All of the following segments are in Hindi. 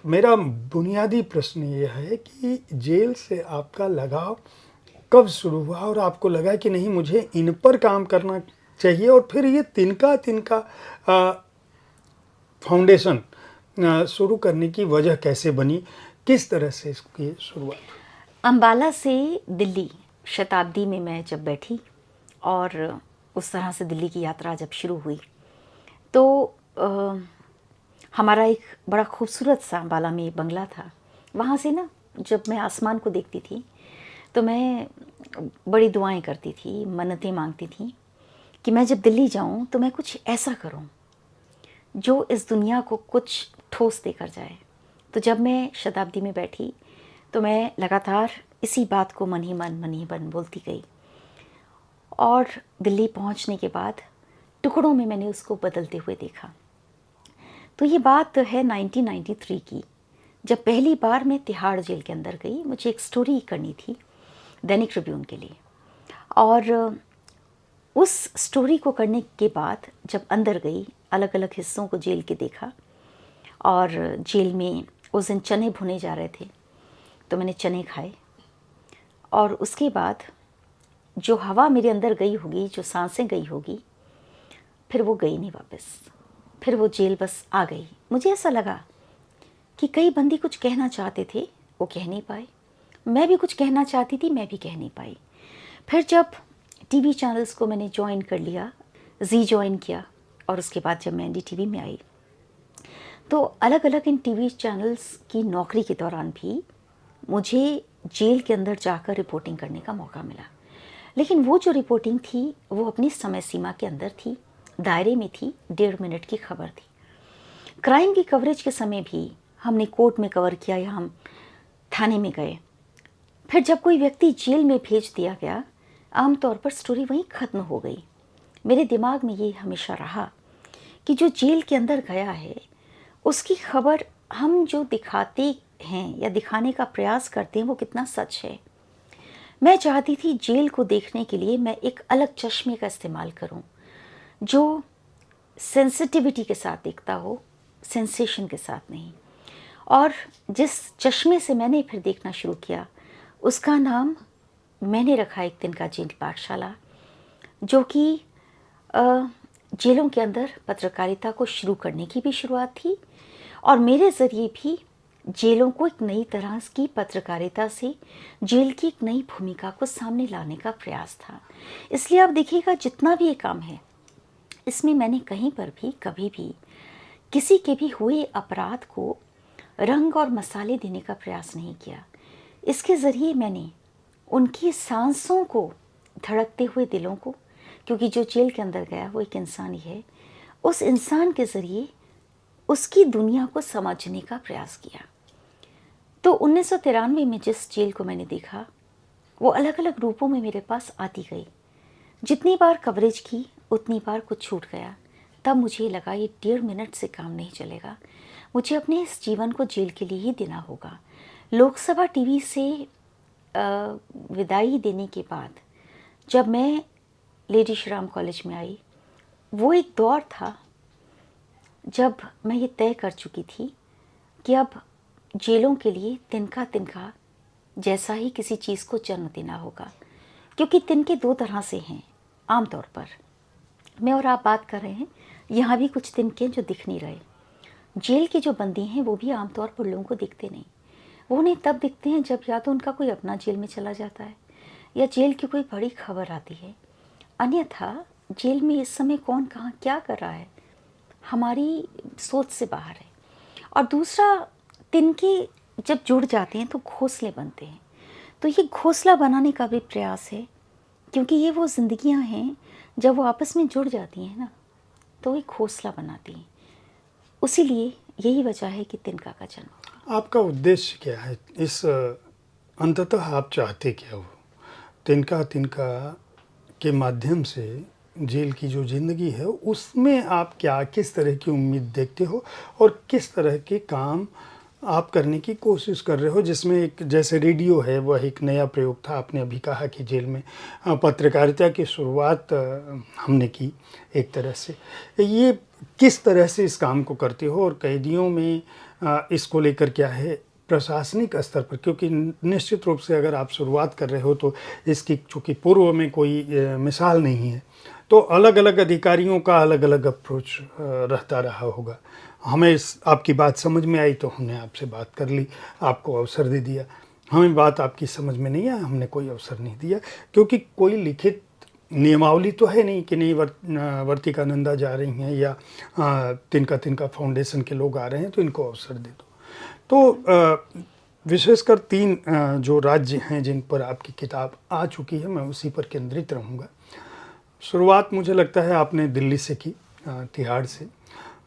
मेरा बुनियादी प्रश्न ये है कि जेल से आपका लगाव कब शुरू हुआ और आपको लगा कि नहीं मुझे इन पर काम करना चाहिए, और फिर ये तिनका तिनका फाउंडेशन शुरू करने की वजह कैसे बनी, किस तरह से इसकी शुरुआत? अंबाला से दिल्ली शताब्दी में मैं जब बैठी और उस तरह से दिल्ली की यात्रा जब शुरू हुई तो हमारा एक बड़ा खूबसूरत सा अंबाला में बंगला था। वहाँ से ना जब मैं आसमान को देखती थी तो मैं बड़ी दुआएं करती थी, मन्नतें मांगती थी कि मैं जब दिल्ली जाऊँ तो मैं कुछ ऐसा करूँ जो इस दुनिया को कुछ ठोस देकर जाए। तो जब मैं शताब्दी में बैठी तो मैं लगातार इसी बात को मन ही मन बोलती गई, और दिल्ली पहुंचने के बाद टुकड़ों में मैंने उसको बदलते हुए देखा। तो ये बात है 1993 की, जब पहली बार मैं तिहाड़ जेल के अंदर गई। मुझे एक स्टोरी करनी थी दैनिक ट्रिब्यून के लिए, और उस स्टोरी को करने के बाद जब अंदर गई, अलग अलग हिस्सों को जेल के देखा, और जेल में उस दिन चने भुने जा रहे थे तो मैंने चने खाए। और उसके बाद जो हवा मेरे अंदर गई होगी, जो सांसें गई होगी, फिर वो गई नहीं वापस। फिर वो जेल बस आ गई। मुझे ऐसा लगा कि कई बंदी कुछ कहना चाहते थे, वो कह नहीं पाए। मैं भी कुछ कहना चाहती थी, मैं भी कह नहीं पाई। फिर जब टीवी चैनल्स को मैंने ज्वाइन कर लिया, जी ज्वाइन किया, और उसके बाद जब मैं एनडीटीवी में आई तो अलग अलग इन टीवी चैनल्स की नौकरी के दौरान भी मुझे जेल के अंदर जाकर रिपोर्टिंग करने का मौका मिला। लेकिन वो जो रिपोर्टिंग थी वो अपनी समय सीमा के अंदर थी, दायरे में थी, 1.5 मिनट की खबर थी। क्राइम की कवरेज के समय भी हमने कोर्ट में कवर किया या हम थाने में गए। फिर जब कोई व्यक्ति जेल में भेज दिया गया, आमतौर पर स्टोरी वहीं ख़त्म हो गई। मेरे दिमाग में ये हमेशा रहा कि जो जेल के अंदर गया है उसकी खबर हम जो दिखाते हैं या दिखाने का प्रयास करते हैं वो कितना सच है। मैं चाहती थी जेल को देखने के लिए मैं एक अलग चश्मे का इस्तेमाल करूं, जो सेंसिटिविटी के साथ देखता हो, सेंसेशन के साथ नहीं। और जिस चश्मे से मैंने फिर देखना शुरू किया उसका नाम मैंने रखा एक दिन का जेल पाठशाला, जो कि जेलों के अंदर पत्रकारिता को शुरू करने की भी शुरुआत थी, और मेरे ज़रिए भी जेलों को एक नई तरह की पत्रकारिता से जेल की एक नई भूमिका को सामने लाने का प्रयास था। इसलिए आप देखिएगा जितना भी ये काम है, इसमें मैंने कहीं पर भी कभी भी किसी के भी हुए अपराध को रंग और मसाले देने का प्रयास नहीं किया। इसके ज़रिए मैंने उनकी सांसों को, धड़कते हुए दिलों को, क्योंकि जो जेल के अंदर गया वो एक इंसान ही है, उस इंसान के ज़रिए उसकी दुनिया को समझने का प्रयास किया। तो 1993 में जिस जेल को मैंने देखा वो अलग अलग रूपों में मेरे पास आती गई। जितनी बार कवरेज की उतनी बार कुछ छूट गया। तब मुझे लगा ये 1.5 मिनट से काम नहीं चलेगा, मुझे अपने इस जीवन को जेल के लिए ही देना होगा। लोकसभा टीवी से विदाई देने के बाद जब मैं लेडी श्रीराम कॉलेज में आई, वो एक दौर था जब मैं ये तय कर चुकी थी कि अब जेलों के लिए तिनका तिनका जैसा ही किसी चीज़ को जन्म देना होगा, क्योंकि तिनके 2 तरह से हैं। आमतौर पर मैं और आप बात कर रहे हैं, यहाँ भी कुछ तिनके जो दिख नहीं रहे। जेल के जो बंदी हैं वो भी आमतौर पर लोगों को दिखते नहीं। वो उन्हें तब दिखते हैं जब या तो उनका कोई अपना जेल में चला जाता है या जेल की कोई बड़ी खबर आती है। अन्यथा जेल में इस समय कौन कहाँ क्या कर रहा है हमारी सोच से बाहर है। और दूसरा, तिनके जब जुड़ जाते हैं तो घोंसले बनते हैं। तो ये घोंसला बनाने का भी प्रयास है, क्योंकि ये वो ज़िंदगियां हैं जब वो आपस में जुड़ जाती हैं ना, तो एक घोंसला बनाती हैं। उसीलिए यही वजह है कि तिनका का जन्म। आपका उद्देश्य क्या है इस अंततः आप चाहते क्या हो? तिनका तिनका के माध्यम से जेल की जो ज़िंदगी है उसमें आप क्या, किस तरह की उम्मीद देखते हो और किस तरह के काम आप करने की कोशिश कर रहे हो, जिसमें एक जैसे रेडियो है वह एक नया प्रयोग था। आपने अभी कहा कि जेल में पत्रकारिता की शुरुआत हमने की एक तरह से। ये किस तरह से इस काम को करते हो और कैदियों में इसको लेकर क्या है प्रशासनिक स्तर पर, क्योंकि निश्चित रूप से अगर आप शुरुआत कर रहे हो तो इसकी चूँकि पूर्व में कोई मिसाल नहीं है, तो अलग अलग अधिकारियों का अलग अलग अप्रोच रहता रहा होगा। हमें आपकी बात समझ में आई तो हमने आपसे बात कर ली, आपको अवसर दे दिया। हमें बात आपकी समझ में नहीं आई, हमने कोई अवसर नहीं दिया, क्योंकि कोई लिखित नियमावली तो है नहीं कि नहीं वर्तिका नंदा जा रही हैं या तिनका तिनका फाउंडेशन के लोग आ रहे हैं तो इनको अवसर दे दो। तो विशेषकर 3 जो राज्य हैं जिन पर आपकी किताब आ चुकी है, मैं उसी पर केंद्रित रहूँगा। शुरुआत मुझे लगता है आपने दिल्ली से की, तिहाड़ से।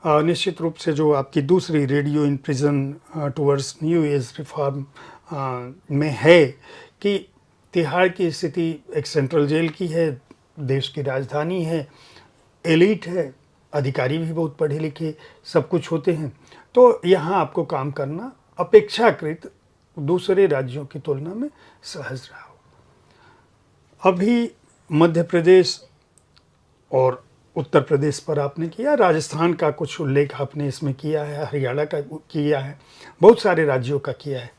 निश्चित रूप से जो आपकी दूसरी radio in prison towards new age reform में है कि तिहाड़ की स्थिति एक सेंट्रल जेल की है, देश की राजधानी है, एलिट है, अधिकारी भी बहुत पढ़े लिखे सब कुछ होते हैं, तो यहाँ आपको काम करना अपेक्षाकृत दूसरे राज्यों की तुलना में सहज रहा हो। अभी मध्य प्रदेश और उत्तर प्रदेश पर आपने किया, राजस्थान का कुछ उल्लेख आपने इसमें किया है, हरियाणा का किया है, बहुत सारे राज्यों का किया है।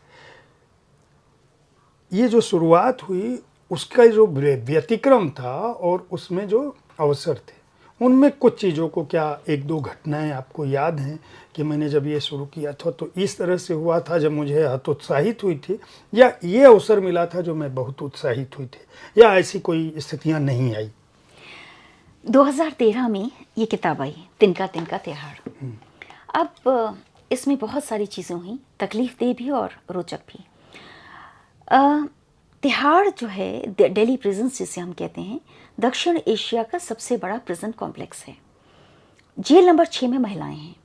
ये जो शुरुआत हुई उसका जो व्यतिक्रम था और उसमें जो अवसर थे, उनमें कुछ चीज़ों को क्या 1-2 घटनाएं आपको याद हैं कि मैंने जब ये शुरू किया था तो इस तरह से हुआ था जब मुझे हतोत्साहित हुई थी, या ये अवसर मिला था जो मैं बहुत उत्साहित हुई थी, या ऐसी कोई स्थितियां नहीं आई? 2013 में ये किताब आई, तिनका तिनका तिहाड़। अब इसमें बहुत सारी चीज़ें हुई, तकलीफ़देह भी और रोचक भी। तिहाड़ जो है दिल्ली प्रिजन्स जिसे हम कहते हैं, दक्षिण एशिया का सबसे बड़ा प्रिजन कॉम्प्लेक्स है। जेल नंबर 6 में महिलाएं हैं।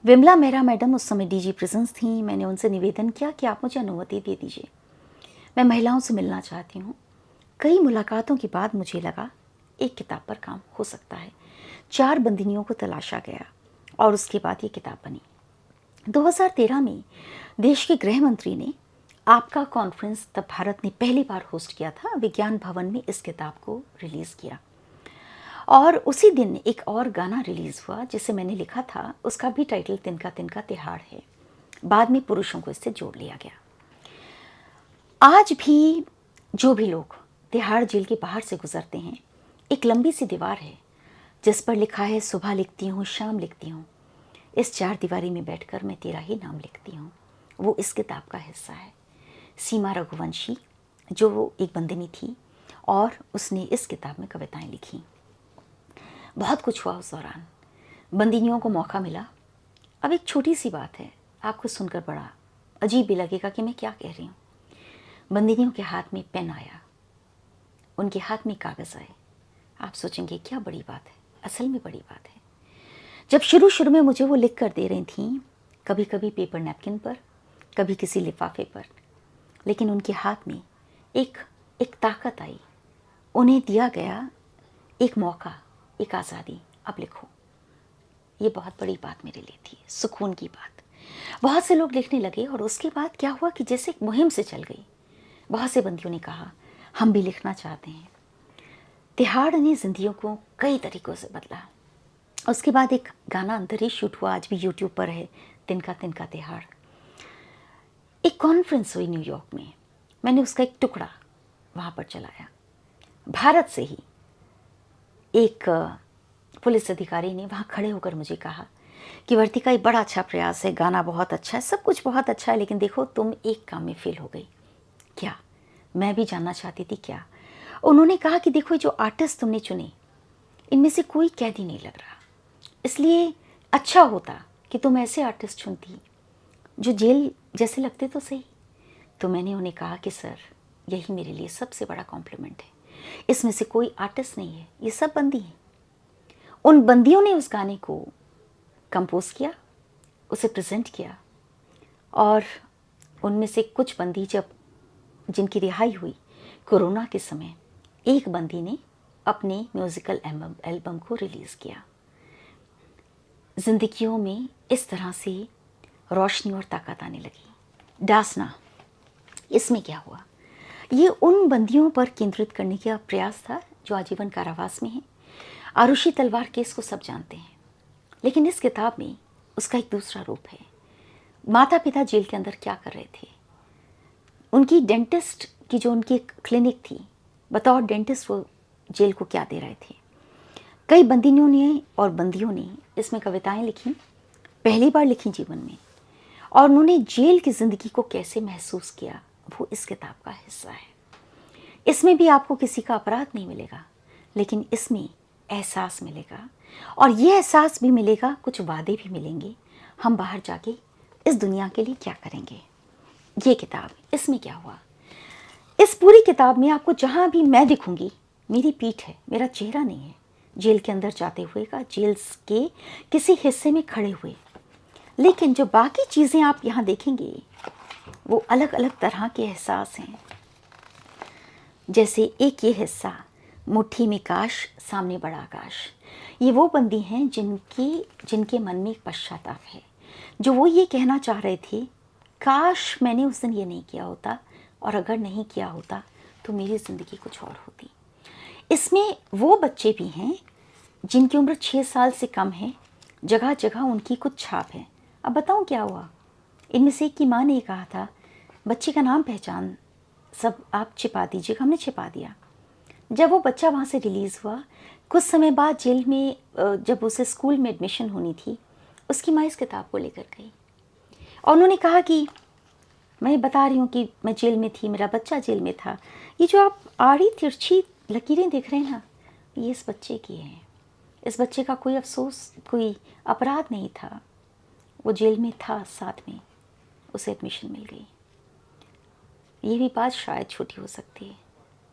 विमला मेहरा मैडम उस समय डीजी प्रिजन्स थी। मैंने उनसे निवेदन किया कि आप मुझे अनुमति दे दीजिए, मैं महिलाओं से मिलना चाहती हूँ। कई मुलाकातों के बाद मुझे लगा एक किताब पर काम हो सकता है। 4 बंदिनियों को तलाशा गया और उसके बाद ये किताब बनी। 2013 में देश के गृह मंत्री ने आपका कॉन्फ्रेंस तब भारत ने पहली बार होस्ट किया था, विज्ञान भवन में इस किताब को रिलीज़ किया। और उसी दिन एक और गाना रिलीज़ हुआ जिसे मैंने लिखा था, उसका भी टाइटल तिनका तिनका तिहाड़ है। बाद में पुरुषों को इससे जोड़ लिया गया। आज भी जो भी लोग तिहाड़ जेल के बाहर से गुजरते हैं, एक लंबी सी दीवार है जिस पर लिखा है सुबह लिखती हूँ शाम लिखती हूँ, इस 4 दीवारी में बैठकर मैं तेरा ही नाम लिखती हूँ। वो इस किताब का हिस्सा है। सीमा रघुवंशी जो एक बंदिनी थी और उसने इस किताब में कविताएं लिखी। बहुत कुछ हुआ उस दौरान, बंदिनियों को मौका मिला। अब एक छोटी सी बात है, आपको सुनकर बड़ा अजीब भी लगेगा कि मैं क्या कह रही हूँ। बंदिनियों के हाथ में पेन आया, उनके हाथ में कागज़ आए। आप सोचेंगे क्या बड़ी बात है, असल में बड़ी बात है। जब शुरू शुरू में मुझे वो लिख कर दे रही थी, कभी कभी पेपर नैपकिन पर, कभी किसी लिफाफे पर, लेकिन उनके हाथ में एक ताकत आई। उन्हें दिया गया एक मौका, एक आज़ादी, अब लिखो। ये बहुत बड़ी बात मेरे लिए थी, सुकून की बात। बहुत से लोग लिखने लगे और उसके बाद क्या हुआ कि जैसे एक मुहिम से चल गई। बहुत से बंदियों ने कहा हम भी लिखना चाहते हैं। तिहाड़ ने जिंदगियों को कई तरीक़ों से बदला। उसके बाद एक गाना अंदर ही शूट हुआ, आज भी यूट्यूब पर है, तिनका तिनका तिहाड़। एक कॉन्फ्रेंस हुई न्यूयॉर्क में, मैंने उसका एक टुकड़ा वहाँ पर चलाया। भारत से ही एक पुलिस अधिकारी ने वहाँ खड़े होकर मुझे कहा कि वर्तिका ये बड़ा अच्छा प्रयास है, गाना बहुत अच्छा है, सब कुछ बहुत अच्छा है, लेकिन देखो तुम एक काम में फेल हो गई। क्या? मैं भी जानना चाहती थी क्या। उन्होंने कहा कि देखो जो आर्टिस्ट तुमने चुने इनमें से कोई कैदी नहीं लग रहा, इसलिए अच्छा होता कि तुम ऐसे आर्टिस्ट चुनती जो जेल जैसे लगते तो सही। तो मैंने उन्हें कहा कि सर यही मेरे लिए सबसे बड़ा कॉम्प्लीमेंट है, इसमें से कोई आर्टिस्ट नहीं है, ये सब बंदी हैं। उन बंदियों ने उस गाने को कंपोज किया, उसे प्रेजेंट किया, और उनमें से कुछ बंदी जब जिनकी रिहाई हुई कोरोना के समय, एक बंदी ने अपने म्यूज़िकल एल्बम को रिलीज़ किया। जिंदगियों में इस तरह से रोशनी और ताकत आने लगी। डासना, इसमें क्या हुआ, ये उन बंदियों पर केंद्रित करने का प्रयास था जो आजीवन कारावास में हैं। आरुषि तलवार केस को सब जानते हैं, लेकिन इस किताब में उसका एक दूसरा रूप है। माता पिता जेल के अंदर क्या कर रहे थे। उनकी डेंटिस्ट की जो उनकी एक क्लिनिक थी, बतौर डेंटिस्ट वो जेल को क्या दे रहे थे। कई बंदियों ने और बंदियों ने इसमें कविताएं लिखी, पहली बार लिखी जीवन में, और उन्होंने जेल की ज़िंदगी को कैसे महसूस किया, वो इस किताब का हिस्सा है। इसमें भी आपको किसी का अपराध नहीं मिलेगा, लेकिन इसमें एहसास मिलेगा, और ये एहसास भी मिलेगा, कुछ वादे भी मिलेंगे, हम बाहर जाके इस दुनिया के लिए क्या करेंगे। ये किताब, इसमें क्या हुआ, इस पूरी किताब में आपको जहाँ भी मैं दिखूंगी, मेरी पीठ है, मेरा चेहरा नहीं है, जेल के अंदर जाते हुए का, जेल के किसी हिस्से में खड़े हुए, लेकिन जो बाकी चीज़ें आप यहाँ देखेंगे वो अलग अलग तरह के एहसास हैं। जैसे एक ये हिस्सा, मुट्ठी में काश सामने बड़ा आकाश, ये वो बंदी हैं जिनके मन में एक पश्चाताप है, जो वो ये कहना चाह रहे थे, काश मैंने उस दिन ये नहीं किया होता, और अगर नहीं किया होता तो मेरी ज़िंदगी कुछ और होती। इसमें वो बच्चे भी हैं जिनकी उम्र 6 साल से कम है, जगह जगह उनकी कुछ छाप है। अब बताऊं क्या हुआ। इनमें से एक की माँ ने कहा था, बच्चे का नाम पहचान सब आप छिपा दीजिएगा। हमने छिपा दिया। जब वो बच्चा वहाँ से रिलीज़ हुआ, कुछ समय बाद जेल में जब उसे स्कूल में एडमिशन होनी थी, उसकी माँ इस किताब को लेकर गई और उन्होंने कहा कि मैं बता रही हूँ कि मैं जेल में थी, मेरा बच्चा जेल में था। ये जो आप आड़ी तिरछी लकीरें देख रहे हैं ना, ये इस बच्चे की हैं। इस बच्चे का कोई अफसोस, कोई अपराध नहीं था। वो जेल में था, साथ में उसे एडमिशन मिल गई। ये भी बात शायद छोटी हो सकती है,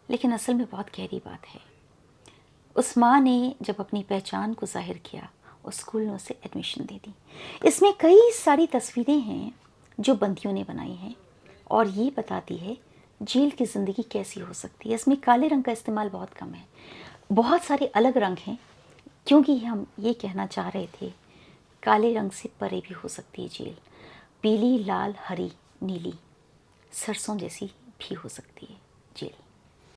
लेकिन असल में बहुत गहरी बात है। उस माँ ने जब अपनी पहचान को जाहिर किया, उस स्कूल ने उसे एडमिशन दे दी। इसमें कई सारी तस्वीरें हैं जो बंदियों ने बनाई हैं, और ये बताती है जेल की ज़िंदगी कैसी हो सकती है। इसमें काले रंग का इस्तेमाल बहुत कम है, बहुत सारे अलग रंग हैं, क्योंकि हम ये कहना चाह रहे थे काले रंग से परे भी हो सकती है जेल। पीली, लाल, हरी, नीली, सरसों जैसी भी हो सकती है जेल।